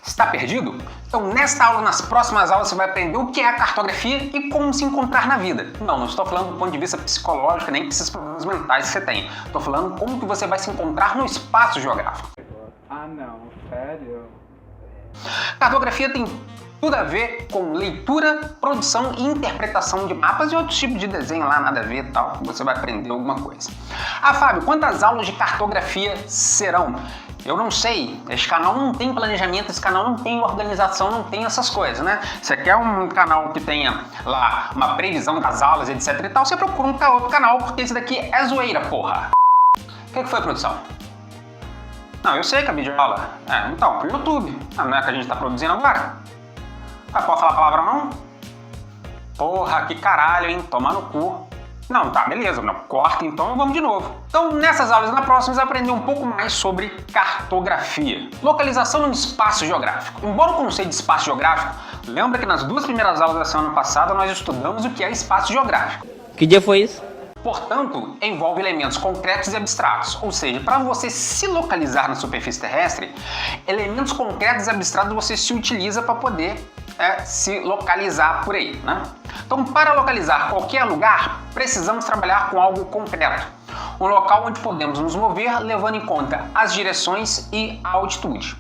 Está perdido? Então nesta aula, nas próximas aulas, você vai aprender o que é a cartografia e como se encontrar na vida. Não estou falando do ponto de vista psicológico, nem desses problemas mentais que você tem. Estou falando como que você vai se encontrar no espaço geográfico. Ah não, sério? Cartografia tem tudo a ver com leitura, produção e interpretação de mapas e outros tipos de desenho lá, nada a ver e tal, você vai aprender alguma coisa. Ah, Fábio, quantas aulas de cartografia serão? Eu não sei, esse canal não tem planejamento, esse canal não tem organização, não tem essas coisas, né? Você quer um canal que tenha lá uma previsão das aulas, etc e tal, você procura um outro canal, porque esse daqui é zoeira, porra. O que foi, produção? Não, eu sei que é videoaula. Então, pro YouTube. Não é que a gente tá produzindo agora? Pode falar a palavra não? Porra, que caralho, hein? Tomar no cu. Não, tá, beleza, não, corta então e vamos de novo. Então, nessas aulas na próxima, você vai aprender um pouco mais sobre cartografia. Localização no espaço geográfico. Embora o conceito de espaço geográfico, lembra que nas duas primeiras aulas da semana passada nós estudamos o que é espaço geográfico. Que dia foi isso? Portanto, envolve elementos concretos e abstratos, ou seja, para você se localizar na superfície terrestre, elementos concretos e abstratos você se utiliza para poder se localizar por aí, né? Então, para localizar qualquer lugar, precisamos trabalhar com algo concreto, um local onde podemos nos mover levando em conta as direções e a altitude.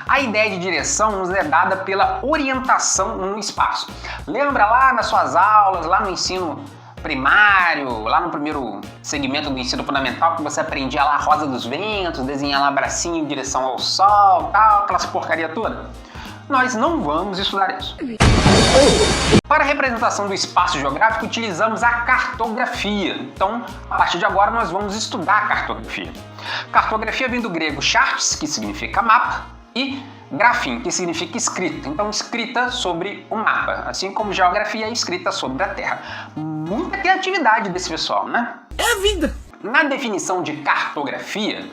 A ideia de direção nos é dada pela orientação no espaço. Lembra lá nas suas aulas, lá no ensino primário, lá no primeiro segmento do ensino fundamental, que você aprendia lá a rosa dos ventos, desenhar lá bracinho em direção ao sol, tal, aquelas porcaria toda? Nós não vamos estudar isso. Para a representação do espaço geográfico, utilizamos a cartografia. Então, a partir de agora, nós vamos estudar a cartografia. Cartografia vem do grego chartes, que significa mapa, e grafim, que significa escrita. Então, escrita sobre o mapa, assim como geografia é escrita sobre a Terra. Muita criatividade desse pessoal, né? É a vida! Na definição de cartografia,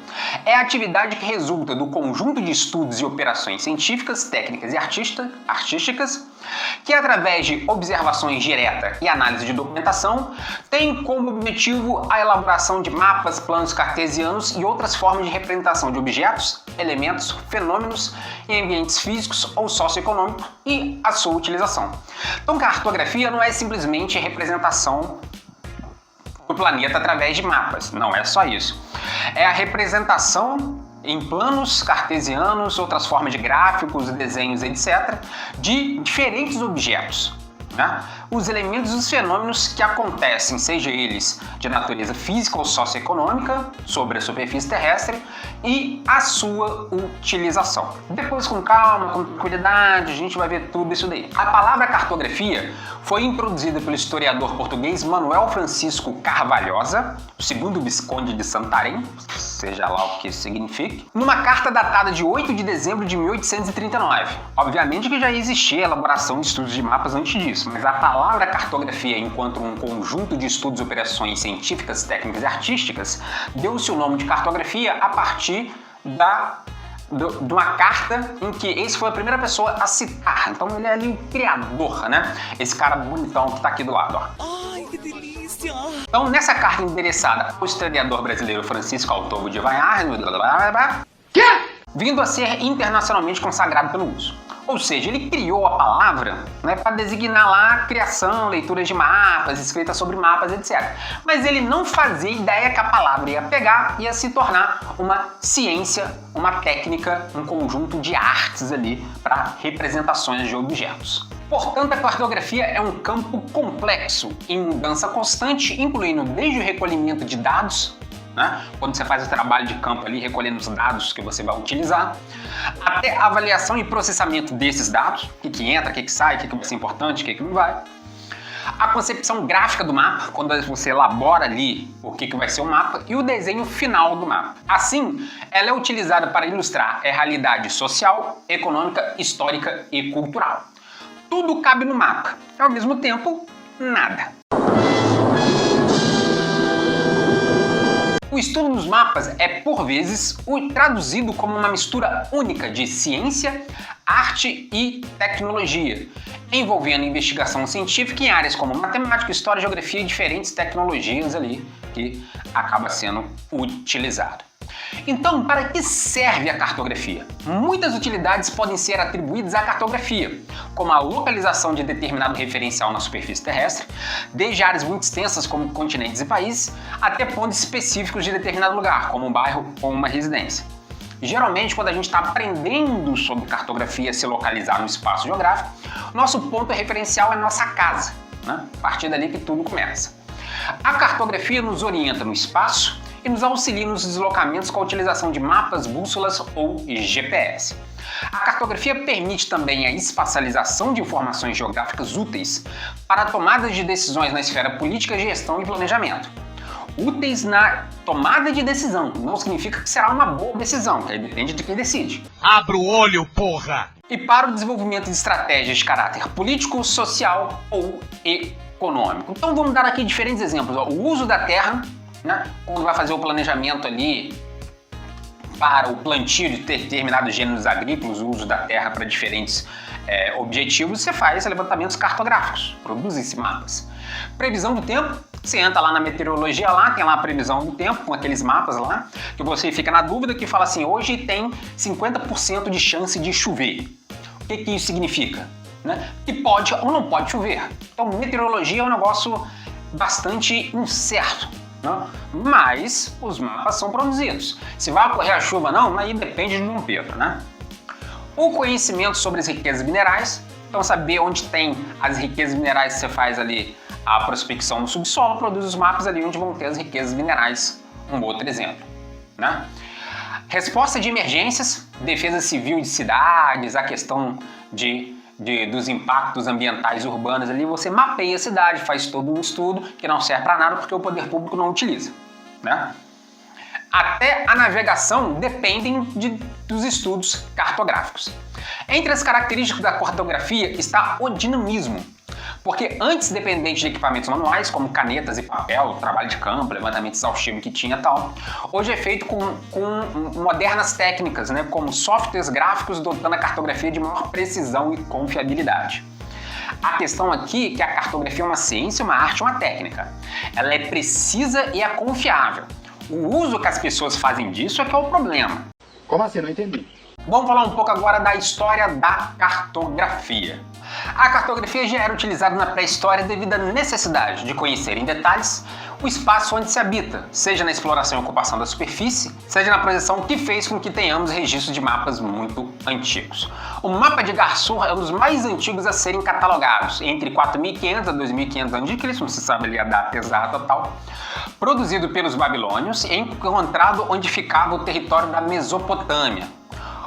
é a atividade que resulta do conjunto de estudos e operações científicas, técnicas e artísticas que, através de observações diretas e análise de documentação, tem como objetivo a elaboração de mapas, planos cartesianos e outras formas de representação de objetos, elementos, fenômenos em ambientes físicos ou socioeconômicos e a sua utilização. Então, cartografia não é simplesmente representação do planeta através de mapas, não é só isso. É a representação em planos cartesianos, outras formas de gráficos, desenhos, etc., de diferentes objetos, né? Os elementos e os fenômenos que acontecem, seja eles de natureza física ou socioeconômica, sobre a superfície terrestre e a sua utilização. Depois, com calma, com tranquilidade, a gente vai ver tudo isso daí. A palavra cartografia foi introduzida pelo historiador português Manuel Francisco Carvalhosa, o segundo Visconde de Santarém, seja lá o que isso signifique, numa carta datada de 8 de dezembro de 1839. Obviamente que já existia a elaboração de estudos de mapas antes disso, mas a palavra cartografia, enquanto um conjunto de estudos e operações científicas, técnicas e artísticas, deu-se o nome de cartografia a partir de uma carta em que esse foi a primeira pessoa a citar. Então ele é ali o criador, né? Esse cara bonitão que tá aqui do lado, ó. Ai, que delícia! Então, nessa carta endereçada ao historiador brasileiro Francisco Altobo de Vaiar, vindo a ser internacionalmente consagrado pelo uso. Ou seja, ele criou a palavra, né, para designar lá a criação, leituras de mapas, escritas sobre mapas, etc. Mas ele não fazia ideia que a palavra ia pegar e ia se tornar uma ciência, uma técnica, um conjunto de artes ali para representações de objetos. Portanto, a cartografia é um campo complexo, em mudança constante, incluindo desde o recolhimento de dados, né? Quando você faz o trabalho de campo ali, recolhendo os dados que você vai utilizar, até a avaliação e processamento desses dados, o que entra, o que sai, o que vai ser importante, o que não vai. A concepção gráfica do mapa, quando você elabora ali o que vai ser o mapa, e o desenho final do mapa. Assim, ela é utilizada para ilustrar a realidade social, econômica, histórica e cultural. Tudo cabe no mapa, ao mesmo tempo, nada. O estudo dos mapas é, por vezes, traduzido como uma mistura única de ciência, arte e tecnologia, envolvendo investigação científica em áreas como matemática, história, geografia e diferentes tecnologias ali que acaba sendo utilizado. Então, para que serve a cartografia? Muitas utilidades podem ser atribuídas à cartografia, como a localização de determinado referencial na superfície terrestre, desde áreas muito extensas como continentes e países, até pontos específicos de determinado lugar, como um bairro ou uma residência. Geralmente, quando a gente está aprendendo sobre cartografia se localizar no espaço geográfico, nosso ponto referencial é nossa casa, né? A partir dali que tudo começa. A cartografia nos orienta no espaço e nos auxilia nos deslocamentos com a utilização de mapas, bússolas ou GPS. A cartografia permite também a espacialização de informações geográficas úteis para a tomada de decisões na esfera política, gestão e planejamento. Úteis na tomada de decisão, não significa que será uma boa decisão, que depende de quem decide. Abra o olho, porra! E para o desenvolvimento de estratégias de caráter político, social ou econômico. Então vamos dar aqui diferentes exemplos. O uso da terra, né, quando vai fazer o planejamento ali para o plantio de determinados gêneros agrícolas, o uso da terra para diferentes objetivos, você faz levantamentos cartográficos, produz mapas. Previsão do tempo, você entra lá na meteorologia, lá tem lá a previsão do tempo, com aqueles mapas lá, que você fica na dúvida, que fala assim, hoje tem 50% de chance de chover. O que isso significa? Né? Que pode ou não pode chover. Então, meteorologia é um negócio bastante incerto, né? Mas os mapas são produzidos. Se vai ocorrer a chuva ou não, aí depende de Dom Pedro, né? O conhecimento sobre as riquezas minerais, então saber onde tem as riquezas minerais, você faz ali a prospecção no subsolo, produz os mapas ali onde vão ter as riquezas minerais, um outro exemplo, né? Resposta de emergências, defesa civil de cidades, a questão dos impactos ambientais urbanos ali, você mapeia a cidade, faz todo um estudo que não serve para nada porque o poder público não utiliza, né? Até a navegação dependem dos estudos cartográficos. Entre as características da cartografia está o dinamismo, porque antes dependente de equipamentos manuais, como canetas e papel, trabalho de campo, levantamento exaustivo que tinha e tal, hoje é feito com modernas técnicas, né, como softwares gráficos dotando a cartografia de maior precisão e confiabilidade. A questão aqui é que a cartografia é uma ciência, uma arte, uma técnica. Ela é precisa e é confiável. O uso que as pessoas fazem disso é que é o problema. Como assim? Não entendi. Vamos falar um pouco agora da história da cartografia. A cartografia já era utilizada na pré-história devido à necessidade de conhecer em detalhes o espaço onde se habita, seja na exploração e ocupação da superfície, seja na projeção que fez com que tenhamos registros de mapas muito antigos. O mapa de Garsur é um dos mais antigos a serem catalogados, entre 4.500 a 2.500 a.C., não se sabe ali a data exata tal, produzido pelos babilônios e encontrado onde ficava o território da Mesopotâmia.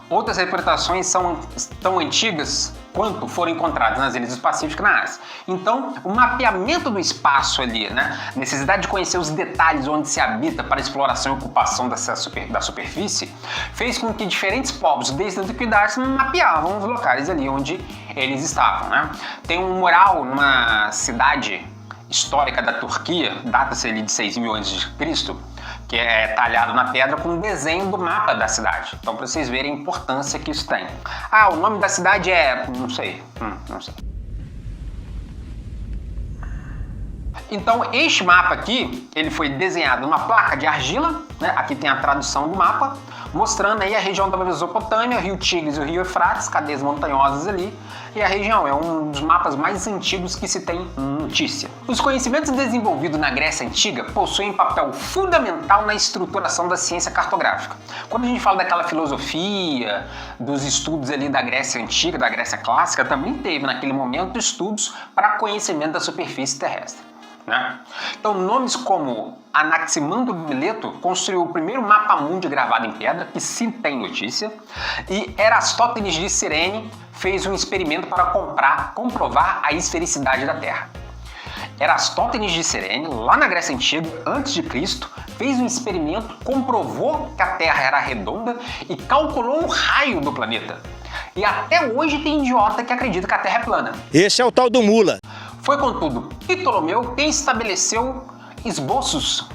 Outras representações são tão antigas quanto foram encontradas nas ilhas do Pacífico e na Ásia. Então, o mapeamento do espaço ali, né, necessidade de conhecer os detalhes onde se habita para exploração e ocupação da superfície, fez com que diferentes povos, desde a antiguidade, mapeavam os locais ali onde eles estavam, né? Tem um mural numa cidade histórica da Turquia, data-se ali de 6.000 a.C., que é talhado na pedra com um desenho do mapa da cidade. Então, para vocês verem a importância que isso tem. Ah, o nome da cidade é... não sei. Então, este mapa aqui, ele foi desenhado numa placa de argila, né? Aqui tem a tradução do mapa, mostrando aí a região da Mesopotâmia, o rio Tigres e o rio Eufrates, cadeias montanhosas ali, e a região é um dos mapas mais antigos que se tem notícia. Os conhecimentos desenvolvidos na Grécia Antiga possuem papel fundamental na estruturação da ciência cartográfica. Quando a gente fala daquela filosofia, dos estudos ali da Grécia Antiga, da Grécia Clássica, também teve naquele momento estudos para conhecimento da superfície terrestre, né? Então, nomes como Anaximander de Mileto construiu o primeiro mapa mundi gravado em pedra, que se tem notícia, e Erastótenes de Cirene fez um experimento para comprovar a esfericidade da Terra. Erastótenes de Cirene, lá na Grécia Antiga, antes de Cristo, fez um experimento, comprovou que a Terra era redonda e calculou o raio do planeta. E até hoje tem idiota que acredita que a Terra é plana. Esse é o tal do mula. Foi, contudo, Ptolomeu quem estabeleceu esboços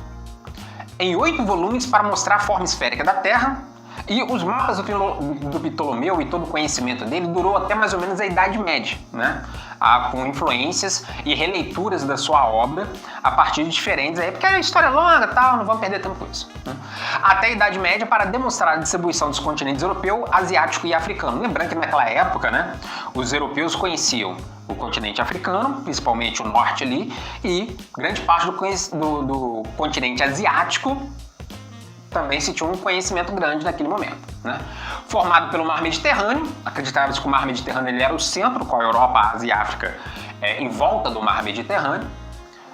em 8 volumes para mostrar a forma esférica da Terra E os mapas do Ptolomeu e todo o conhecimento dele durou até mais ou menos a Idade Média, né? Com influências e releituras da sua obra a partir de diferentes, aí, porque a história é longa e tal, não vamos perder tempo com isso, né? Até a Idade Média para demonstrar a distribuição dos continentes europeu, asiático e africano. Lembrando que naquela época, né, os europeus conheciam o continente africano, principalmente o norte ali, e grande parte do continente asiático também se tinha um conhecimento grande naquele momento, né? Formado pelo Mar Mediterrâneo, acreditava-se que o Mar Mediterrâneo ele era o centro, com a Europa, a Ásia e a África em volta do Mar Mediterrâneo,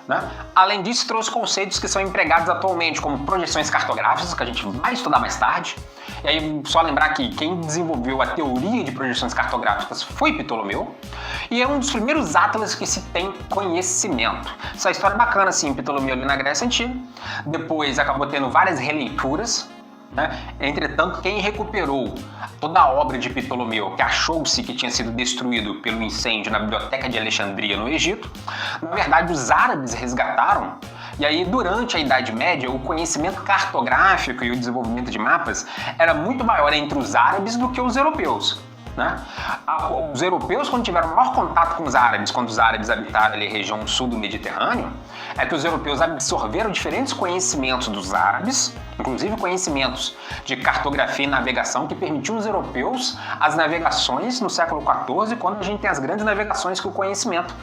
né? Além disso, trouxe conceitos que são empregados atualmente, como projeções cartográficas, que a gente vai estudar mais tarde. E aí, só lembrar que quem desenvolveu a teoria de projeções cartográficas foi Ptolomeu, e é um dos primeiros atlas que se tem conhecimento. Essa história é bacana, assim, Ptolomeu ali na Grécia Antiga, depois acabou tendo várias releituras, né? Entretanto, quem recuperou toda a obra de Ptolomeu, que achou-se que tinha sido destruído pelo incêndio na Biblioteca de Alexandria, no Egito, na verdade os árabes resgataram. E aí, durante a Idade Média, o conhecimento cartográfico e o desenvolvimento de mapas era muito maior entre os árabes do que os europeus, né? Os europeus, quando tiveram maior contato com os árabes, quando os árabes habitaram ali a região sul do Mediterrâneo, é que os europeus absorveram diferentes conhecimentos dos árabes, inclusive conhecimentos de cartografia e navegação, que permitiam aos europeus as navegações no século XIV, quando a gente tem as grandes navegações com o conhecimento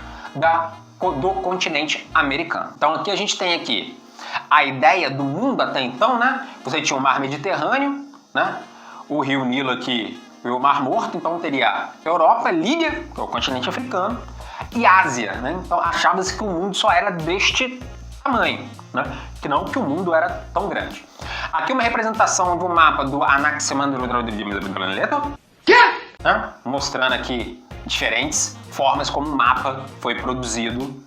do continente americano. Então aqui a gente tem aqui a ideia do mundo até então, né? Você tinha o Mar Mediterrâneo, né? O Rio Nilo aqui e o Mar Morto, então teria Europa, Líbia, que é o continente africano, e Ásia, né? Então achava-se que o mundo só era deste tamanho, né? Que não que o mundo era tão grande. Aqui uma representação do mapa do Anaximandro né? Mostrando aqui diferentes formas como o mapa foi produzido,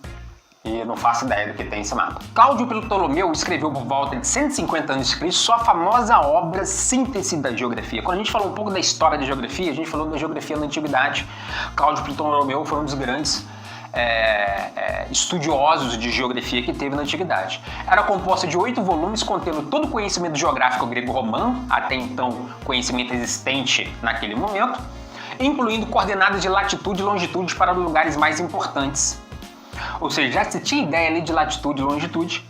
e não faço ideia do que tem esse mapa. Cláudio Ptolomeu escreveu por volta de 150 a.C. sua famosa obra Síntese da Geografia. Quando a gente falou um pouco da história da geografia, a gente falou da geografia na Antiguidade. Cláudio Ptolomeu foi um dos grandes estudiosos de geografia que teve na Antiguidade. Era composta de 8 volumes contendo todo o conhecimento geográfico grego-romano, até então conhecimento existente naquele momento, incluindo coordenadas de latitude e longitude para lugares mais importantes. Ou seja, já se tinha ideia ali de latitude e longitude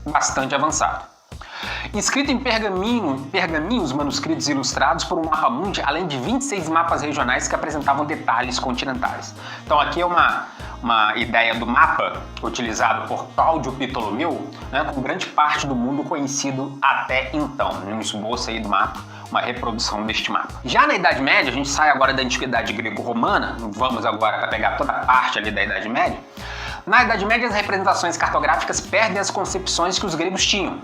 bastante avançado. Escrito em pergaminhos manuscritos ilustrados por um mapa mundi, além de 26 mapas regionais que apresentavam detalhes continentais. Então aqui é uma ideia do mapa utilizado por Cláudio Ptolomeu, né, com grande parte do mundo conhecido até então. Um esboço aí do mapa, uma reprodução deste mapa. Já na Idade Média, a gente sai agora da Antiguidade Grego-Romana, vamos agora pegar toda a parte ali da Idade Média. Na Idade Média, as representações cartográficas perdem as concepções que os gregos tinham,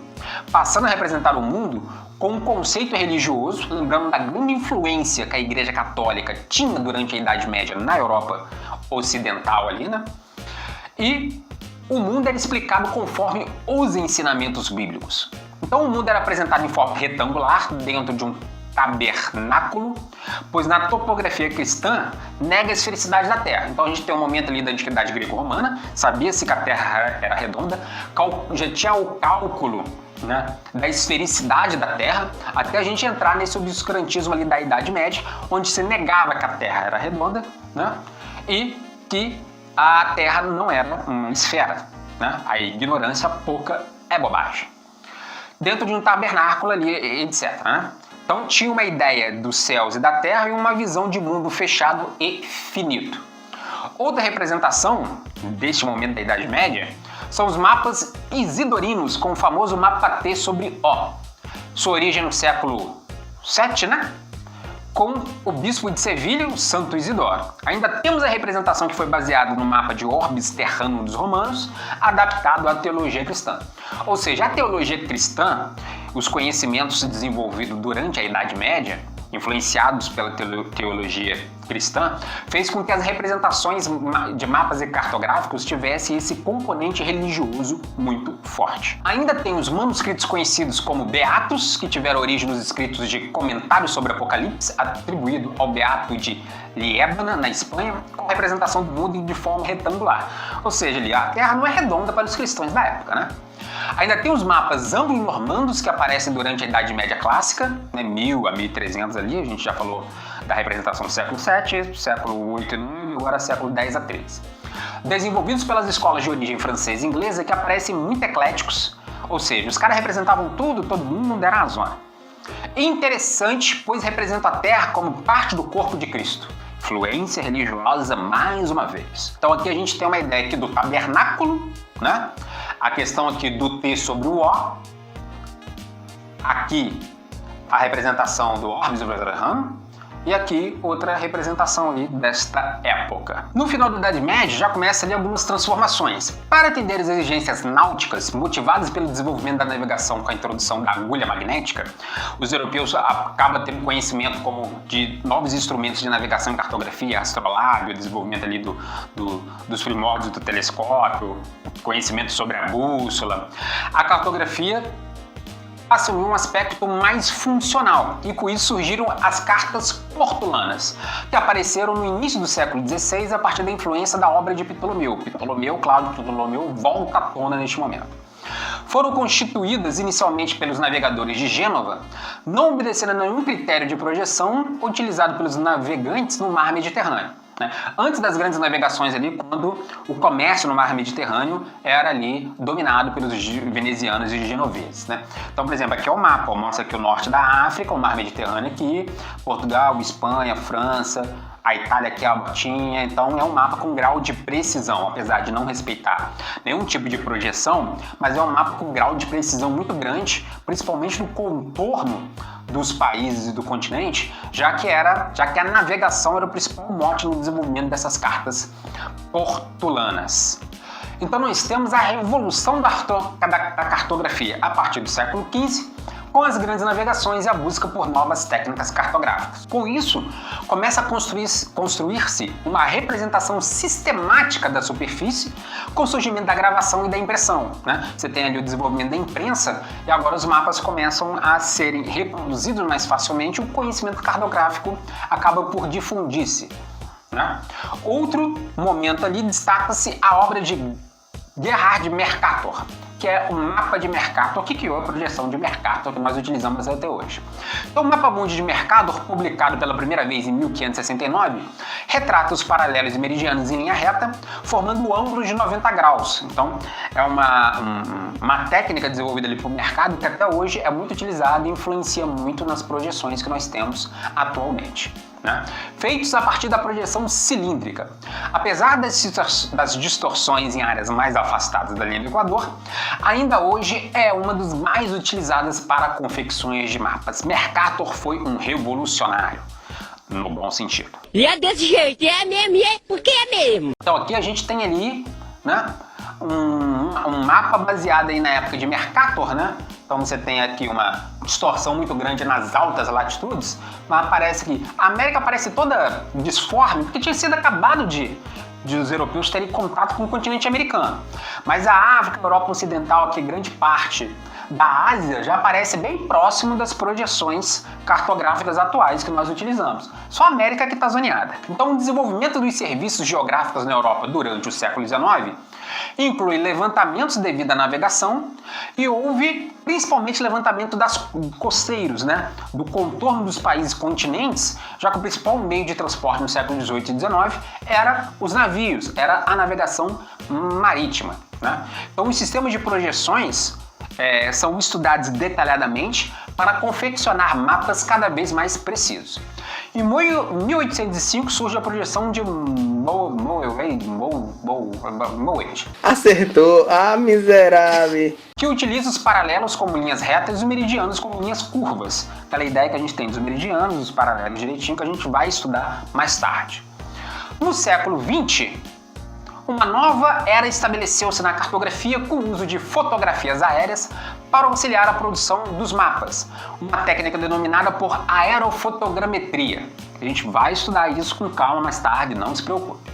passando a representar o mundo com um conceito religioso, lembrando da grande influência que a Igreja Católica tinha durante a Idade Média na Europa Ocidental ali, né? E o mundo era explicado conforme os ensinamentos bíblicos. Então o mundo era apresentado em forma retangular dentro de um tabernáculo, pois na topografia cristã nega a esfericidade da Terra. Então a gente tem um momento ali da Antiguidade Grego-Romana, sabia-se que a Terra era redonda, já tinha o cálculo, né, da esfericidade da Terra, até a gente entrar nesse obscurantismo ali da Idade Média, onde se negava que a Terra era redonda, né, e que a Terra não era uma esfera, né? A ignorância pouca é bobagem. Dentro de um tabernáculo ali, etc, né? Então tinha uma ideia dos céus e da terra e uma visão de mundo fechado e finito. Outra representação deste momento da Idade Média são os mapas isidorinos, com o famoso mapa T sobre O. Sua origem no século VII, né? Com o bispo de Sevilha, o Santo Isidoro. Ainda temos a representação que foi baseada no mapa de Orbis Terranum dos romanos, adaptado à teologia cristã. Ou seja, a teologia cristã, os conhecimentos desenvolvidos durante a Idade Média, influenciados pela teologia cristã, fez com que as representações de mapas e cartográficos tivessem esse componente religioso muito forte. Ainda tem os manuscritos conhecidos como Beatos, que tiveram origem nos escritos de comentários sobre Apocalipse, atribuído ao Beato de Liébana, na Espanha, com representação do mundo de forma retangular. Ou seja, ali, a Terra não é redonda para os cristãos da época, né? Ainda tem os mapas anglo-normandos que aparecem durante a Idade Média Clássica, né, 1000 a 1300 ali, a gente já falou da representação do século VII, século 8 e 9, agora século 10 a 13. Desenvolvidos pelas escolas de origem francesa e inglesa que aparecem muito ecléticos, ou seja, os caras representavam tudo, todo mundo era a zona. Interessante, pois representa a Terra como parte do corpo de Cristo. Influência religiosa mais uma vez. Então aqui a gente tem uma ideia aqui do tabernáculo, né? A questão aqui do T sobre o O. Aqui a representação do Orbis of Abraham. E aqui outra representação ali desta época. No final da Idade Média já começa ali algumas transformações. Para atender as exigências náuticas motivadas pelo desenvolvimento da navegação com a introdução da agulha magnética, os europeus acabam tendo conhecimento como de novos instrumentos de navegação e cartografia, astrolábio, desenvolvimento ali dos primórdios do telescópio, conhecimento sobre a bússola. A cartografia assumiu um aspecto mais funcional e com isso surgiram as cartas portulanas, que apareceram no início do século XVI a partir da influência da obra de Ptolomeu. Cláudio Ptolomeu volta à tona neste momento. Foram constituídas inicialmente pelos navegadores de Gênova, não obedecendo a nenhum critério de projeção utilizado pelos navegantes no mar Mediterrâneo. Antes das grandes navegações ali, quando o comércio no mar Mediterrâneo era ali dominado pelos venezianos e genoveses, né? Então, por exemplo, aqui é o mapa, mostra aqui o norte da África, o mar Mediterrâneo aqui, Portugal, Espanha, França, a Itália aqui é a botinha, então é um mapa com grau de precisão, apesar de não respeitar nenhum tipo de projeção, mas é um mapa com grau de precisão muito grande, principalmente no contorno dos países e do continente, já que a navegação era o principal mote no desenvolvimento dessas cartas portulanas. Então nós temos a revolução da cartografia a partir do século XV, com as grandes navegações e a busca por novas técnicas cartográficas. Com isso, começa a construir-se uma representação sistemática da superfície com o surgimento da gravação e da impressão, né? Você tem ali o desenvolvimento da imprensa e agora os mapas começam a serem reproduzidos mais facilmente, o conhecimento cartográfico acaba por difundir-se, né? Outro momento ali destaca-se a obra de Gerhard Mercator, que é o mapa de Mercator, que criou a projeção de Mercator que nós utilizamos até hoje. Então, o mapa mundi de Mercator, publicado pela primeira vez em 1569, retrata os paralelos e meridianos em linha reta, formando ângulos de 90 graus. Então, é uma técnica desenvolvida ali por Mercator que até hoje é muito utilizada e influencia muito nas projeções que nós temos atualmente, né? Feitos a partir da projeção cilíndrica. Apesar das distorções em áreas mais afastadas da linha do Equador, ainda hoje é uma das mais utilizadas para confecções de mapas. Mercator foi um revolucionário, no bom sentido. E é desse jeito, é mesmo, é porque é mesmo. Então aqui a gente tem ali, né, um mapa baseado aí na época de Mercator, né? Então você tem aqui uma distorção muito grande nas altas latitudes, mas aparece que a América parece toda disforme, porque tinha sido acabado de os europeus terem contato com o continente americano. Mas a África, a Europa Ocidental, aqui grande parte da Ásia, já aparece bem próximo das projeções cartográficas atuais que nós utilizamos. Só a América que está zoneada. Então o desenvolvimento dos serviços geográficos na Europa durante o século XIX inclui levantamentos devido à navegação e houve principalmente levantamento das costeiros, né, do contorno dos países continentes, já que o principal meio de transporte no século XVIII e XIX era os navios, era a navegação marítima, né? Então os sistemas de projeções são estudados detalhadamente para confeccionar mapas cada vez mais precisos. Em 1805 surge a projeção de Mowat. Acertou, miserável. Que utiliza os paralelos como linhas retas e os meridianos como linhas curvas. Aquela ideia que a gente tem dos meridianos, dos paralelos direitinho, que a gente vai estudar mais tarde. No século XX, uma nova era estabeleceu-se na cartografia com o uso de fotografias aéreas para auxiliar a produção dos mapas, uma técnica denominada por aerofotogrametria. A gente vai estudar isso com calma mais tarde, não se preocupe.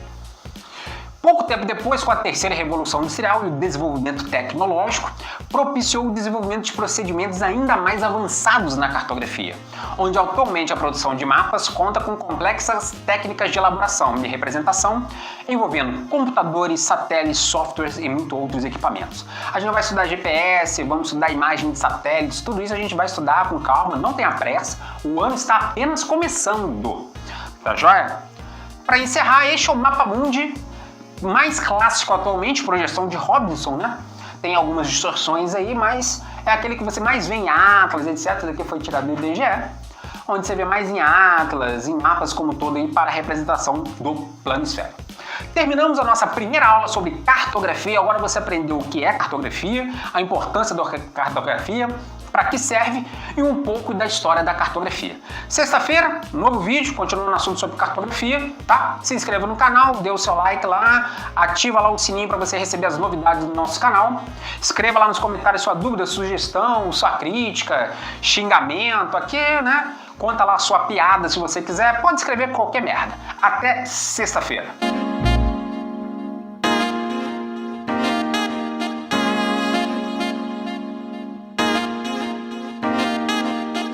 Pouco tempo depois, com a terceira revolução industrial e o desenvolvimento tecnológico, propiciou o desenvolvimento de procedimentos ainda mais avançados na cartografia, onde atualmente a produção de mapas conta com complexas técnicas de elaboração e representação, envolvendo computadores, satélites, softwares e muitos outros equipamentos. A gente vai estudar GPS, vamos estudar imagem de satélites, tudo isso a gente vai estudar com calma, não tenha pressa, o ano está apenas começando, tá joia? Para encerrar, este é o Mapa Mundi, mais clássico atualmente, projeção de Robinson, né? Tem algumas distorções aí, mas é aquele que você mais vê em Atlas, etc. Esse daqui foi tirado do IBGE, onde você vê mais em Atlas, em mapas como todo aí para a representação do planisfério. Terminamos a nossa primeira aula sobre cartografia. Agora você aprendeu o que é cartografia, a importância da cartografia, para que serve e um pouco da história da cartografia. Sexta-feira, novo vídeo, continuando o assunto sobre cartografia, tá? Se inscreva no canal, dê o seu like lá, ativa lá o sininho para você receber as novidades do nosso canal. Escreva lá nos comentários sua dúvida, sugestão, sua crítica, xingamento, aqui, né? Conta lá a sua piada se você quiser, pode escrever qualquer merda. Até sexta-feira.